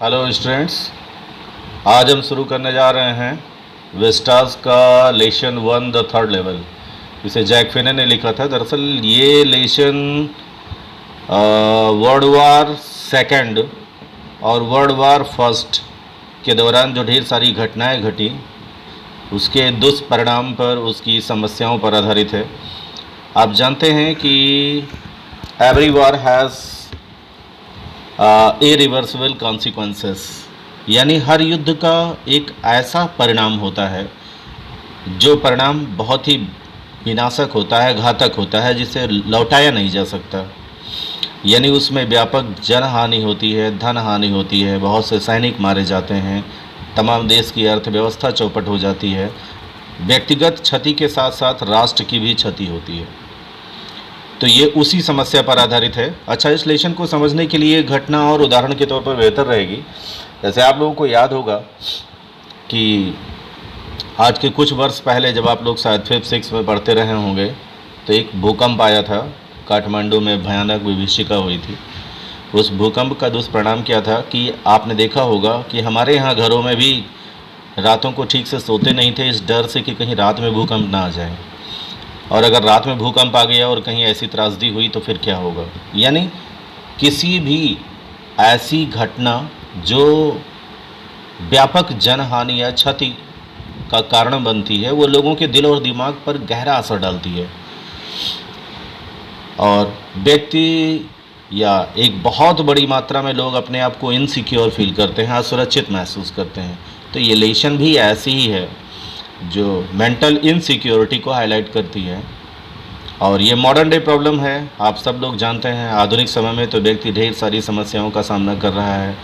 Hello students, आज हम शुरू करने जा रहे हैं विस्टास का लेसन 1 द थर्ड लेवल। इसे जैक फिने ने लिखा था। दरअसल ये लेसन वर्ल्ड वार सेकंड और वर्ल्ड वार फर्स्ट के दौरान जो ढेर सारी घटनाएं घटी उसके दुष्परिणाम पर, उसकी समस्याओं पर आधारित है। आप जानते हैं कि every war has irreversible consequences, यानी हर युद्ध का एक ऐसा परिणाम होता है जो परिणाम बहुत ही विनाशक होता है, घातक होता है, जिसे लौटाया नहीं जा सकता। यानी उसमें व्यापक जन हानि होती है, धन हानि होती है, बहुत से सैनिक मारे जाते हैं, तमाम देश की अर्थव्यवस्था चौपट हो जाती है, व्यक्तिगत क्षति के साथ साथ राष्ट्र की भी क्षति होती है। तो ये उसी समस्या पर आधारित है। अच्छा, इस लेसन को समझने के लिए घटना और उदाहरण के तौर पर बेहतर रहेगी। जैसे आप लोगों को याद होगा कि आज के कुछ वर्ष पहले जब आप लोग शायद 5th-6th में पढ़ते रहे होंगे तो एक भूकंप आया था। काठमांडू में भयानक विभीषिका हुई थी। उस भूकंप का दुष्परिणाम क्या था कि आपने देखा होगा कि हमारे यहाँ घरों में भी रातों को ठीक से सोते नहीं थे, इस डर से कि कहीं रात में भूकंप ना आ जाए। और अगर रात में भूकंप आ गया और कहीं ऐसी त्रासदी हुई तो फिर क्या होगा। यानी किसी भी ऐसी घटना जो व्यापक जनहानि या क्षति का कारण बनती है, वो लोगों के दिल और दिमाग पर गहरा असर डालती है और व्यक्ति या एक बहुत बड़ी मात्रा में लोग अपने आप को इनसिक्योर फील करते हैं, असुरक्षित महसूस करते हैं। तो ये लेसन भी ऐसी ही है जो मेंटल इनसिक्योरिटी को हाईलाइट करती है। और ये मॉडर्न डे प्रॉब्लम है। आप सब लोग जानते हैं आधुनिक समय में तो व्यक्ति ढेर सारी समस्याओं का सामना कर रहा है।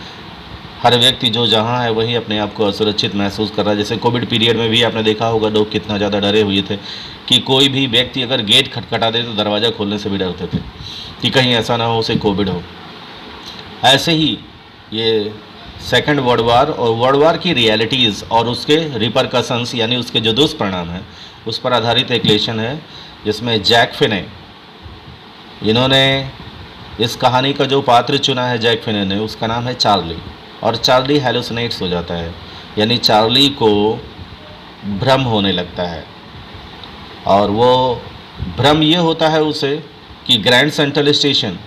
हर व्यक्ति जो जहाँ है वही अपने आप को असुरक्षित महसूस कर रहा है। जैसे कोविड पीरियड में भी आपने देखा होगा लोग कितना ज़्यादा डरे हुए थे कि कोई भी व्यक्ति अगर गेट खटखटा दे तो दरवाज़ा खोलने से भी डरते थे कि कहीं ऐसा ना हो उसे कोविड हो। ऐसे ही ये सेकंड वर्ल्ड वार और वर्ल्ड वार की रियलिटीज़ और उसके रिपरकशंस, यानी उसके जो दुष्परिणाम हैं, उस पर आधारित एक लेसन है जिसमें जैक फिने, इन्होंने इस कहानी का जो पात्र चुना है जैक फिने ने, उसका नाम है चार्ली। और चार्ली हेलुसिनेट्स हो जाता है, यानी चार्ली को भ्रम होने लगता है। और वो भ्रम ये होता है उसे कि ग्रैंड सेंट्रल स्टेशन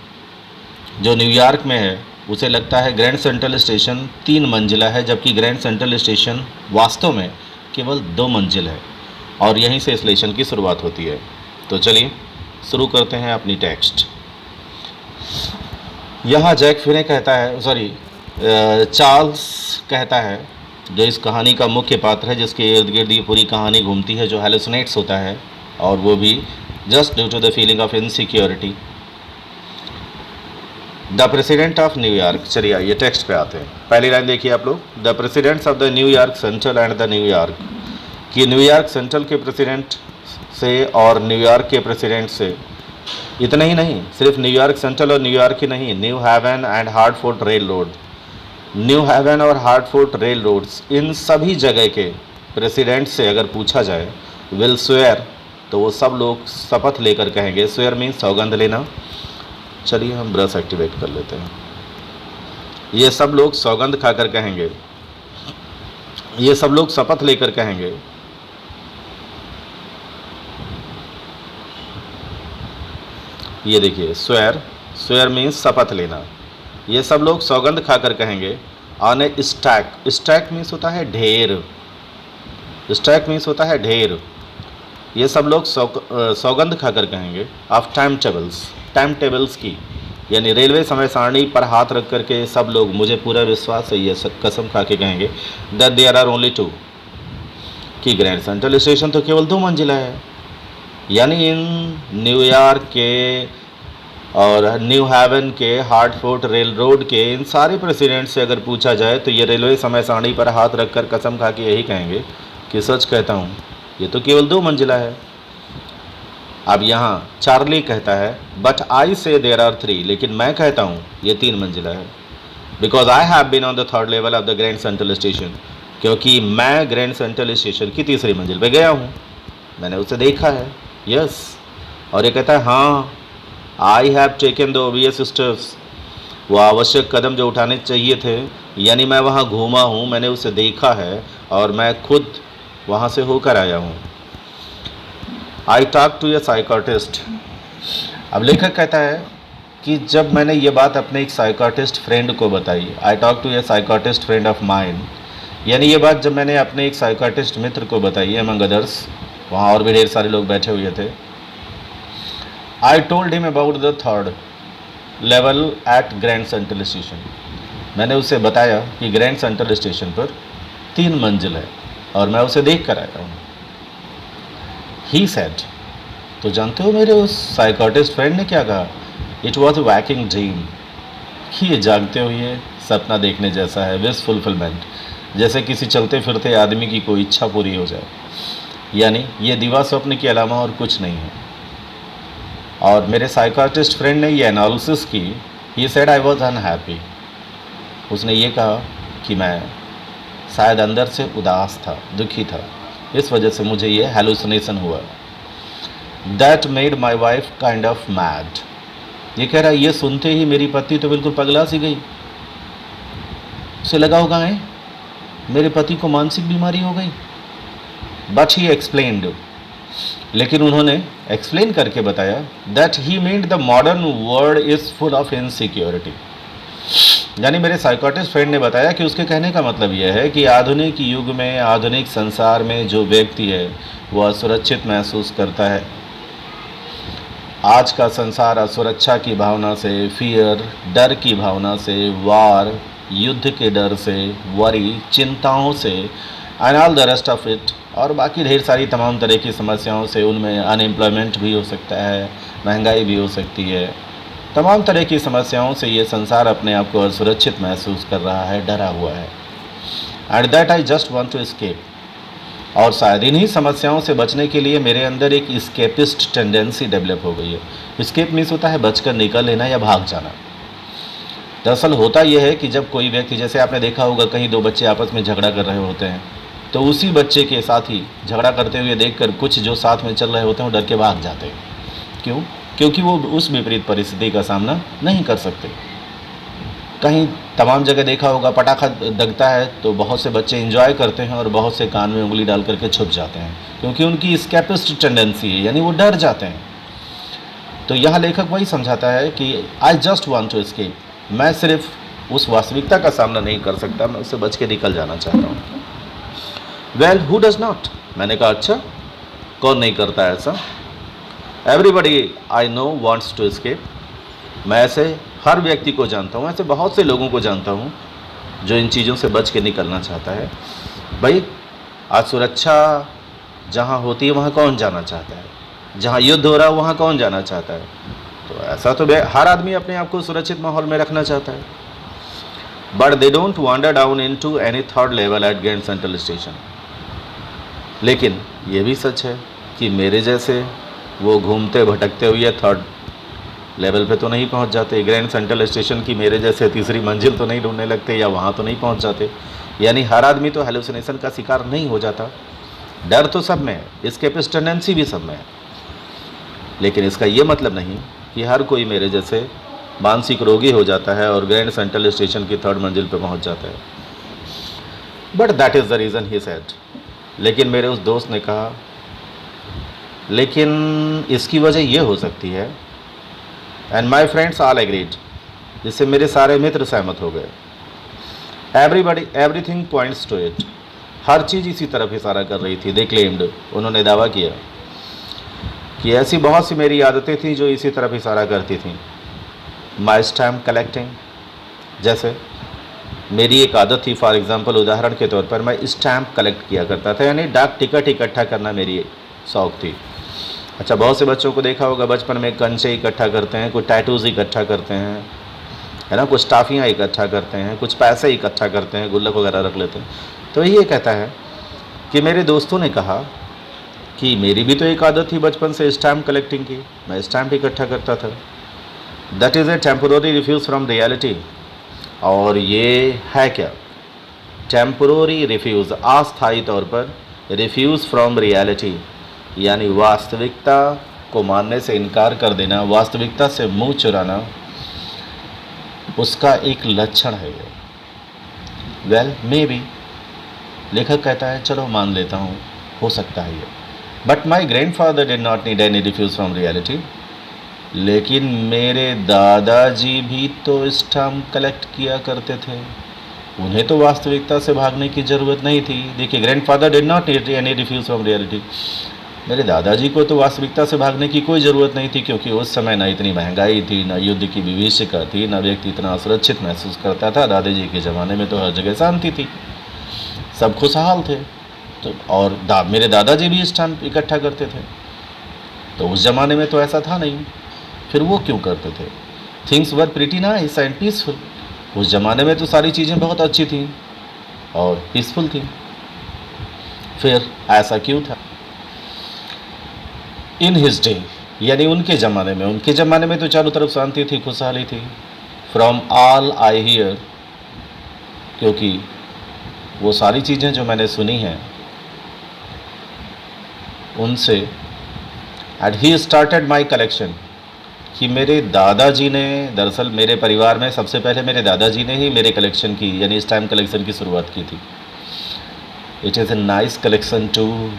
जो न्यूयॉर्क में है, उसे लगता है ग्रैंड सेंट्रल स्टेशन 3 मंजिला है, जबकि ग्रैंड सेंट्रल स्टेशन वास्तव में केवल 2 मंजिल है। और यहीं से इस लेसन की शुरुआत होती है। तो चलिए शुरू करते हैं अपनी टेक्स्ट। यहाँ जैक फिने कहता है, चार्ल्स कहता है, जो इस कहानी का मुख्य पात्र है, जिसके इर्द गिर्द ये पूरी कहानी घूमती है, जो हेलुसिनेट्स होता है, और वो भी just due to the feeling of insecurity. The president of New York. चलिए ये टेक्स्ट पे आते हैं। पहली लाइन देखिए आप लोग, the presidents of the New York Central and the New York, कि न्यूयॉर्क सेंट्रल के प्रेसिडेंट से और न्यूयॉर्क के प्रेसिडेंट से, इतना ही नहीं, सिर्फ न्यूयॉर्क सेंट्रल और न्यूयॉर्क ही नहीं, New Haven and Hartford Railroad, New Haven और हार्टफोर्ड रेल रोड्स, इन सभी जगह के प्रेसिडेंट से अगर पूछा जाए विल स्वेयर, तो वो सब लोग शपथ लेकर कहेंगे। स्वेयर मीन्स सौगंध लेना। चलिए हम ब्रश एक्टिवेट कर लेते हैं। ये सब लोग सौगंध खाकर कहेंगे, ये सब लोग शपथ लेकर कहेंगे ये देखिए स्वेयर मीन्स शपथ लेना। ये सब लोग सौगंध खाकर कहेंगे ऑन ए स्टैक मीन्स होता है ढेर, स्टैक मीन्स होता है ढेर। ये सब लोग सौगंध खाकर कहेंगे ऑफ टाइम टेबल्स की, यानी रेलवे समय सारणी पर हाथ रख करके सब लोग, मुझे पूरा विश्वास है, ये कसम खा के कहेंगे दैट देयर आर ओनली 2, कि ग्रैंड सेंट्रल स्टेशन तो केवल 2 मंजिला है। यानी इन न्यूयॉर्क के और न्यू हेवन के, हार्टफोर्ड रेल रोड के, इन सारे प्रेसिडेंट से अगर पूछा जाए तो ये रेलवे समय सारणी पर हाथ रखकर कसम खा के यही कहेंगे कि सच कहता हूँ, ये तो केवल 2 मंजिला है। अब यहाँ चार्ली कहता है बट आई से देयर आर 3, लेकिन मैं कहता हूँ ये 3 मंजिला है। Because I have been on the 3rd level of the Grand Central Station, क्योंकि मैं ग्रैंड सेंट्रल स्टेशन की 3री मंजिल पे गया हूँ, मैंने उसे देखा है। यस। और ये कहता है हाँ, I have taken the obvious steps, वो आवश्यक कदम जो उठाने चाहिए थे, यानी मैं वहाँ घूमा हूँ, मैंने उसे देखा है और मैं खुद वहाँ से होकर आया हूँ। आई टॉक टू ए साइकोटिस्ट। अब लेखक कहता है कि जब मैंने ये बात अपने एक साइकोटिस्ट फ्रेंड को बताई, I talk to a psychiatrist friend of mind, यानी ये बात जब मैंने अपने एक साइकोटिस्ट मित्र को बताई, अमंग अदर्स, वहाँ और भी ढेर सारे लोग बैठे हुए थे। I told him about the third level at Grand Central Station. मैंने उसे बताया कि ग्रैंड सेंट्रल स्टेशन पर 3 मंजिल है और मैं उसे देख कर आया हूँ। ही सेड, तो जानते हो मेरे उस साइकोटिस्ट फ्रेंड ने क्या कहा? इट वॉज अ वैकिंग ड्रीम, कि ये जागते हुए सपना देखने जैसा है, विश फुलफिलमेंट, जैसे किसी चलते फिरते आदमी की कोई इच्छा पूरी हो जाए, यानी ये दिवा स्वप्न के अलावा और कुछ नहीं है। और मेरे साइकोटिस्ट फ्रेंड ने ये एनालिसिस की। He said I was unhappy. उसने ये कहा कि मैं शायद अंदर से उदास था, दुखी था, इस वजह से मुझे ये हेलुसिनेशन हुआ। That made my wife kind of mad. ये कह रहा है, ये सुनते ही मेरी पत्नी तो बिल्कुल पगला सी गई। उसे लगा होगा है मेरे पति को मानसिक बीमारी हो गई। बट ही एक्सप्लेन्ड, लेकिन उन्होंने एक्सप्लेन करके बताया that he meant the modern world is full of insecurity. यानी मेरे साइकोटिस्ट फ्रेंड ने बताया कि उसके कहने का मतलब यह है कि आधुनिक युग में, आधुनिक संसार में जो व्यक्ति है वह असुरक्षित महसूस करता है। आज का संसार असुरक्षा की भावना से, फियर, डर की भावना से, वार, युद्ध के डर से, वरी, चिंताओं से, and all the rest of it, और बाकी ढेर सारी तमाम तरह की समस्याओं से, उनमें अनएम्प्लॉयमेंट भी हो सकता है, महंगाई भी हो सकती है, तमाम तरह की समस्याओं से ये संसार अपने आप को असुरक्षित महसूस कर रहा है, डरा हुआ है। At that I just want to escape. और शायद इन्हीं समस्याओं से बचने के लिए मेरे अंदर एक स्केपिस्ट टेंडेंसी डेवलप हो गई है। स्केप मीन्स होता है बचकर निकल लेना या भाग जाना। दरअसल होता यह है कि जब कोई व्यक्ति, जैसे आपने देखा होगा कहीं 2 बच्चे आपस में झगड़ा कर रहे होते हैं, तो उसी बच्चे के साथ ही झगड़ा करते हुए देखकर कुछ जो साथ में चल रहे होते हैं वो डर के भाग जाते हैं। क्यों? क्योंकि वो उस विपरीत परिस्थिति का सामना नहीं कर सकते। कहीं तमाम जगह देखा होगा पटाखा दगता है तो बहुत से बच्चे एंजॉय करते हैं और बहुत से कान में उंगली डाल करके छुप जाते हैं, क्योंकि उनकी स्केपिस्ट टेंडेंसी है, यानी वो डर जाते हैं। तो यहाँ लेखक वही समझाता है कि I just want to escape. मैं सिर्फ उस वास्तविकता का सामना नहीं कर सकता, मैं उससे बच के निकल जाना चाहता हूँ। Well, who does not? मैंने कहा अच्छा, कौन नहीं करता ऐसा? Everybody I know wants to escape. मैं ऐसे हर व्यक्ति को जानता हूँ, ऐसे बहुत से लोगों को जानता हूँ जो इन चीज़ों से बच के निकलना चाहता है। भाई, आज सुरक्षा जहाँ होती है वहाँ कौन जाना चाहता है? जहाँ युद्ध हो रहा है वहाँ कौन जाना चाहता है? तो ऐसा तो हर आदमी अपने आप को सुरक्षित माहौल में रखना चाहता है। But they don't wander down into any third level at Grand Central Station. लेकिन ये भी सच है कि मेरे जैसे वो घूमते भटकते हुए थर्ड लेवल पे तो नहीं पहुंच जाते। ग्रैंड सेंट्रल स्टेशन की मेरे जैसे तीसरी मंजिल तो नहीं ढूंढने लगते या वहाँ तो नहीं पहुंच जाते। यानी हर आदमी तो हेलुसिनेशन का शिकार नहीं हो जाता। डर तो सब में है, एस्केपिस्ट टेंडेंसी भी सब में है, लेकिन इसका ये मतलब नहीं कि हर कोई मेरे जैसे मानसिक रोगी हो जाता है और ग्रैंड सेंट्रल स्टेशन की थर्ड मंजिल पे पहुंच जाता है। But that is the reason he said. लेकिन मेरे उस दोस्त ने कहा, लेकिन इसकी वजह ये हो सकती है, and my friends all agreed, जिससे मेरे सारे मित्र सहमत हो गए। Everything points to it. हर चीज़ इसी तरफ इशारा कर रही थी। दे क्लेम्ड, उन्होंने दावा किया कि ऐसी बहुत सी मेरी आदतें थीं जो इसी तरफ इशारा करती थीं। माई स्टैम्प कलेक्टिंग, जैसे मेरी एक आदत थी, फॉर एग्जांपल उदाहरण के तौर पर मैं स्टैम्प कलेक्ट किया करता था, यानी डाक टिकट इकट्ठा करना मेरी शौक़ थी। अच्छा, बहुत से बच्चों को देखा होगा बचपन में कंचे इकट्ठा करते हैं, कुछ टैटूज़ इकट्ठा करते हैं, है ना, कुछ टाफ़ियाँ इकट्ठा करते हैं, कुछ पैसे इकट्ठा करते हैं, गुल्लक वगैरह रख लेते हैं। तो ये कहता है कि मेरे दोस्तों ने कहा कि मेरी भी तो एक आदत थी बचपन से स्टैम्प कलेक्टिंग की, मैं स्टैम्प इकट्ठा करता था। That is a temporary refuse from reality. और ये है क्या? टेम्पोररी रिफ्यूज़, अस्थायी तौर पर, रिफ्यूज़ फ्रॉम रियलिटी, यानी वास्तविकता को मानने से इनकार कर देना, वास्तविकता से मुंह चुराना। उसका एक लक्षण है ये। वेल मे बी, लेखक कहता है चलो मान लेता हूँ, हो सकता है ये। But my grand father did not need any refuse from reality. लेकिन मेरे दादाजी भी तो स्टाम्प कलेक्ट किया करते थे, उन्हें तो वास्तविकता से भागने की ज़रूरत नहीं थी। देखिए, grandfather did not need any refuse from reality. मेरे दादाजी को तो वास्तविकता से भागने की कोई ज़रूरत नहीं थी, क्योंकि उस समय न इतनी महंगाई थी, न युद्ध की विभीषिका थी, न व्यक्ति इतना असुरक्षित महसूस करता था। दादाजी के ज़माने में तो हर जगह शांति थी, सब खुशहाल थे। तो और मेरे दादाजी भी स्टाम्प इकट्ठा करते थे, तो उस ज़माने में तो ऐसा था नहीं। फिर वो क्यों करते थे? Things were pretty nice and peaceful. उस ज़माने में तो सारी चीज़ें बहुत अच्छी थी और पीसफुल थी। फिर ऐसा क्यों था? इन हिज डे, यानी उनके ज़माने में तो चारों तरफ शांति थी, खुशहाली थी। फ्रॉम ऑल आई हियर, क्योंकि वो सारी चीज़ें जो मैंने सुनी हैं उनसे। And he started my collection, कि मेरे दादाजी ने, दरअसल मेरे परिवार में सबसे पहले मेरे दादाजी ने ही मेरे कलेक्शन की, यानी स्टैम्प कलेक्शन की शुरुआत की थी। It is a nice collection too,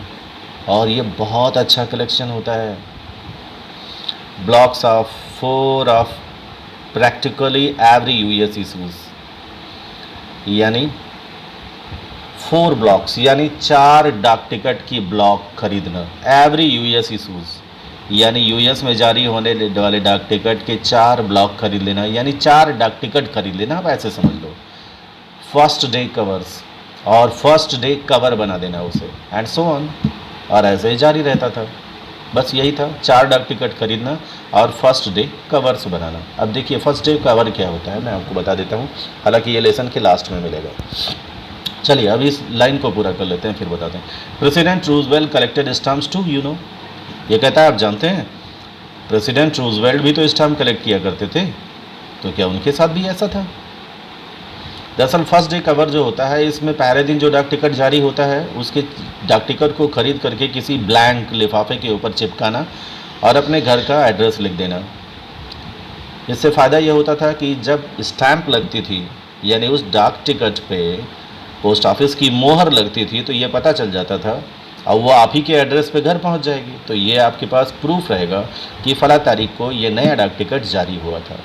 और ये बहुत अच्छा कलेक्शन होता है। Blocks of 4 of practically every US issues, यानी 4 ब्लॉक्स, यानी 4 डाक टिकट की ब्लॉक खरीदना। एवरी यूएस इशूज़ यानी यूएस में जारी होने वाले डाक टिकट के 4 ब्लॉक खरीद लेना, यानी 4 डाक टिकट खरीद लेना, आप ऐसे समझ लो। फर्स्ट डे कवर्स, और फर्स्ट डे कवर बना देना उसे, एंड सो ऑन, और ऐसे ही जारी रहता था। बस यही था, 4 डाक टिकट खरीदना और फर्स्ट डे कवर्स बनाना। अब देखिए फर्स्ट डे कवर क्या होता है, मैं आपको बता देता हूँ, हालांकि ये लेसन के लास्ट में मिलेगा। चलिए अब इस लाइन को पूरा कर लेते हैं, फिर बताते हैं। President Roosevelt collected stamps too, you know, ये कहता है आप जानते हैं प्रेसिडेंट रूजवेल्ट भी तो स्टाम्प कलेक्ट किया करते थे, तो क्या उनके साथ भी ऐसा था? दरअसल फर्स्ट डे कवर जो होता है, इसमें पहले दिन जो डाक टिकट जारी होता है उसके डाक टिकट को खरीद करके किसी ब्लैंक लिफाफे के ऊपर चिपकाना और अपने घर का एड्रेस लिख देना। इससे फ़ायदा ये होता था कि जब स्टैंप लगती थी, यानी उस डाक टिकट पे पोस्ट ऑफिस की मोहर लगती थी, तो ये पता चल जाता था और वो आप ही के एड्रेस पे घर पहुंच जाएगी। तो ये आपके पास प्रूफ रहेगा कि फ़ला तारीख को ये नया डाक टिकट जारी हुआ था,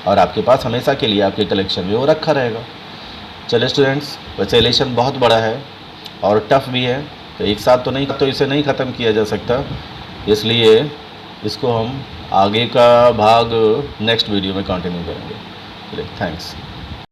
और आपके पास हमेशा के लिए आपके कलेक्शन में वो रखा रहेगा। चलिए स्टूडेंट्स, वैसे इलेक्शन बहुत बड़ा है और टफ भी है, तो एक साथ तो इसे नहीं ख़त्म किया जा सकता, इसलिए इसको हम आगे का भाग नेक्स्ट वीडियो में कंटिन्यू करेंगे। चलिए, थैंक्स।